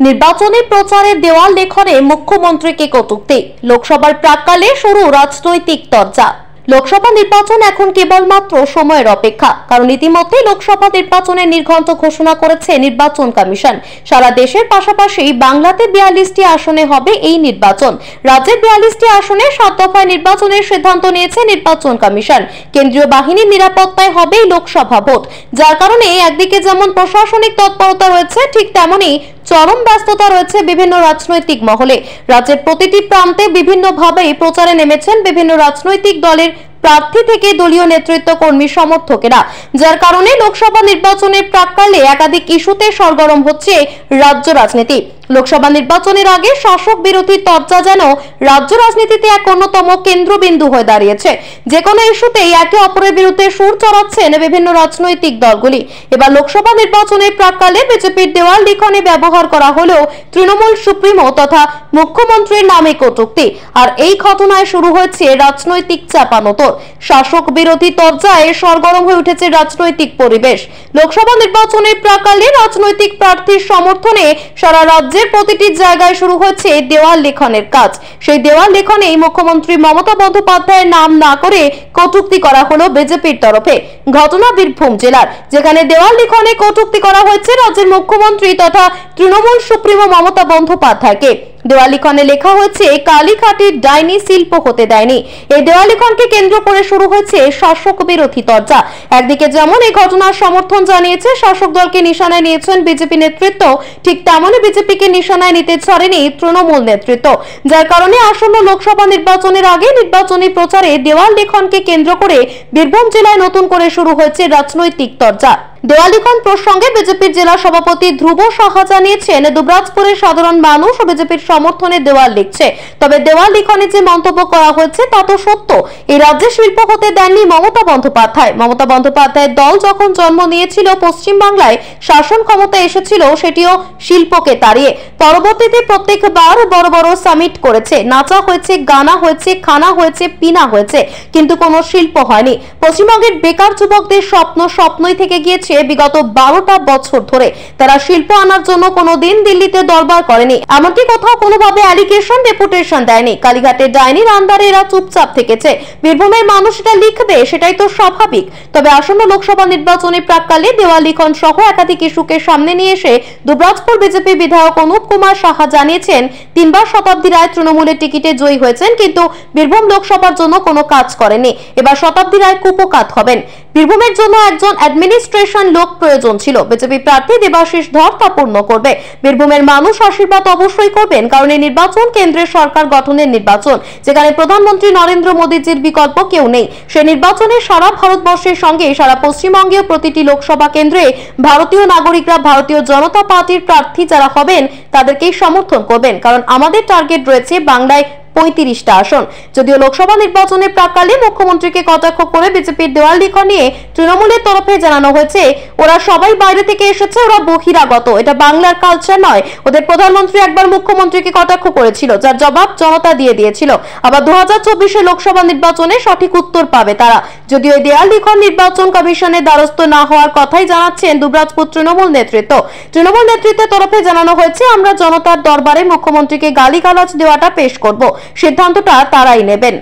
নির্বাচনী প্রচারে দেওয়াল লেখনে মুখ্যমন্ত্রীকে কটূক্তি। লোকসভার প্রাক্কালে শুরু রাজনৈতিক চর্চা। লোকসভা নির্বাচন এখন কেবলমাত্র সময়ের অপেক্ষা, কারণ ইতিমধ্যে লোকসভা নির্বাচনের নির্ঘণ্ট ঘোষণা করেছে নির্বাচন কমিশন। সারা দেশের পাশাপাশি বাংলাতে 42টি আসনে হবে এই নির্বাচন। রাজ্যের 42টি আসনে 7 দফায় নির্বাচনের সিদ্ধান্ত নিয়েছে নির্বাচন কমিশন। কেন্দ্রীয় বাহিনীর নিরাপত্তায় হবে লোকসভা ভোট, যার কারণে একদিকে যেমন প্রশাসনিক তৎপরতা রয়েছে, ঠিক তেমনি চরম ব্যস্ততা রয়েছে বিভিন্ন রাজনৈতিক মহলে। রাজ্যের প্রতিটি প্রান্তে বিভিন্নভাবে প্রচারে নেমেছেন বিভিন্ন রাজনৈতিক দলের প্রার্থী থেকে দলীয় নেতৃত্ব, কর্মী, সমর্থকেরা, যার কারণে লোকসভা নির্বাচনের প্রাক্কালে একাধিক ইস্যুতে সরগরম হচ্ছে রাজ্য রাজনীতি। লোকসভা নির্বাচনের আগে শাসক বিরোধী চর্চা যেন রাজ্য রাজনীতিতে এক অন্যতম কেন্দ্রবিন্দু হয়ে দাঁড়িয়েছে। যে কোনো ইস্যুতেই একে অপরের বিরুদ্ধে সুর চড়াচ্ছেন বিভিন্ন রাজনৈতিক দলগুলি। এবার লোকসভা নির্বাচনের প্রাক্কালে বিজেপির দেওয়াল লিখনে ব্যবহার করা হলো তৃণমূল সুপ্রিমো তথা মুখ্যমন্ত্রীর নামে কটূক্তি। আর এই ঘটনায় শুরু হয়েছে রাজনৈতিক চাপানোতর। শাসক বিরোধী চর্চায় সরগরম হয়ে উঠেছে রাজনৈতিক পরিবেশ। লোকসভা নির্বাচনের প্রাক্কালে রাজনৈতিক প্রার্থীর সমর্থনে সারা রাজ্যে প্রতিটি জায়গায় শুরু হয়েছে দেওয়াল লেখনের কাজ। সেই দেওয়াল লেখনেই মুখ্যমন্ত্রী মমতা বন্দ্যোপাধ্যায়ের নাম না করে কটূক্তি করা হলো বিজেপির তরফে। ঘটনা বীরভূম জেলার, যেখানে দেওয়াল লেখনে কটূক্তি করা হয়েছে রাজ্যের মুখ্যমন্ত্রী তথা তৃণমূল সুপ্রিমো মমতা বন্দ্যোপাধ্যায়কে। দেওয়ালিখনে লেখা হয়েছে, কালীঘাটের ডাইনি শিল্প হতে দেয়নি। এই দেওয়ালিখনকে কেন্দ্র করে শুরু হয়েছে শাসক বিরোধী চর্চা। একদিকে যেমন এই ঘটনার সমর্থন জানিয়েছে, শাসক দলকে নিশানায় নিয়েছেন বিজেপি নেতৃত্ব, ঠিক তেমনই বিজেপিকে নিশানায় নিতে ছাড়েনি তৃণমূল নেতৃত্ব। যার কারণে আসন্ন লোকসভা নির্বাচনের আগে নির্বাচনী প্রচারে দেওয়াল লেখনকে কেন্দ্র করে বীরভূম জেলায় নতুন করে শুরু হয়েছে রাজনৈতিক চর্চা। দেওয়ালিখন প্রসঙ্গে বিজেপির জেলা সভাপতি ধ্রুব সাহা জানিয়েছেন, দুবরাজপুরের সাধারণ মানুষ ও বিজেপির সমর্থনে দেওয়াল লিখছে। তবে দেওয়াল লিখনে যে মন্তব্য করা হয়েছে তা তো সত্য। এই রাজ্যে শিল্প হতে দেননি মমতা বন্দ্যোপাধ্যায়। মমতা বন্দ্যোপাধ্যায়ের দল যখন জন্ম নিয়েছিল, পশ্চিম বাংলায় শাসন ক্ষমতা এসেছিল, সেটিও শিল্পকে তাড়িয়ে। পরবর্তীতে প্রত্যেকবার বড় বড় সামিট করেছে, নাচা হয়েছে, গানা হয়েছে, খানা হয়েছে, পিনা হয়েছে, কিন্তু কোনো শিল্প হয়নি। পশ্চিমবঙ্গের বেকার যুবকদের স্বপ্নই থেকে গিয়েছে বিগত 12টা বছর ধরে। তারা শিল্প আনার জন্য কোনোদিন দিল্লিতে দরবার করেনি, এমনকি কোথাও কোনোভাবে অ্যালিগেশন, ডেপুটেশন দেয়নি। কালীঘাটের ডাইনির আন্ডারে এরা চুপচাপ থেকেছে। বীরভূমের মানুষ এটা লিখবে, সেটাই তো স্বাভাবিক। তবে আসন্ন লোকসভা নির্বাচনের প্রাক্কালে দেওয়াল লিখন সহ একাধিক ইস্যুকে সামনে নিয়ে এসে দুবরাজপুর বিজেপি বিধায়ক অনুপ কুমার সাহা জানিয়েছেন, 3 বার শতাব্দী রায় তৃণমূলের টিকিটে জয়ী হয়েছেন, কিন্তু বীরভূম লোকসভার জন্য কোনো কাজ করেনি। এবার শতাব্দী রায় কুপোকাত হবেন। বীরভূমের জন্য একজন অ্যাডমিনিস্ট্রেশন লোক প্রয়োজন ছিল। বিজেপি প্রার্থী দেবাশিস ধর তা পূর্ণ করবে। বীরভূমের মানুষ আশীর্বাদ অবশ্যই করবেন, কারণ এই নির্বাচন কেন্দ্রের সরকার গঠনের নির্বাচন, যেখানে প্রধানমন্ত্রী নরেন্দ্র মোদীজির বিকল্প কেউ নেই। সে নির্বাচনে সারা ভারতবর্ষের সঙ্গে সারা পশ্চিমবঙ্গের প্রতিটি লোকসভা কেন্দ্রে ভারতীয় নাগরিকরা ভারতীয় জনতা পার্টির প্রার্থী যারা হবেন তাদেরকেই সমর্থন করবেন, কারণ আমাদের টার্গেট রয়েছে বাংলায় 35টা আসন। যদিও লোকসভা নির্বাচনের প্রাক্কালে মুখ্যমন্ত্রীকে কটাক্ষ করে বিজেপির দেওয়াল লিখন নিয়ে তৃণমূলের তরফে জানানো হয়েছে, ওরা সবাই বাইরে থেকে এসেছে, ওরা বহিরাগত, এটা বাংলার কালচার নয়। ওদের প্রধানমন্ত্রী একবার মুখ্যমন্ত্রীকে কটাক্ষ করেছিল, যার জবাব জনতা দিয়ে দিয়েছিল। আবার 2024 লোকসভা নির্বাচনে সঠিক উত্তর পাবে তারা। যদিও এই দেওয়াল লিখন নির্বাচন কমিশনের দ্বারস্থ না হওয়ার কথাই জানাচ্ছেন দুবরাজপুর তৃণমূল নেতৃত্ব। তৃণমূল নেতৃত্বের তরফে জানানো হয়েছে, আমরা জনতার দরবারে মুখ্যমন্ত্রীকে গালিগালাজ দেওয়াটা পেশ করব, সিদ্ধান্তটা তারাই নেবেন।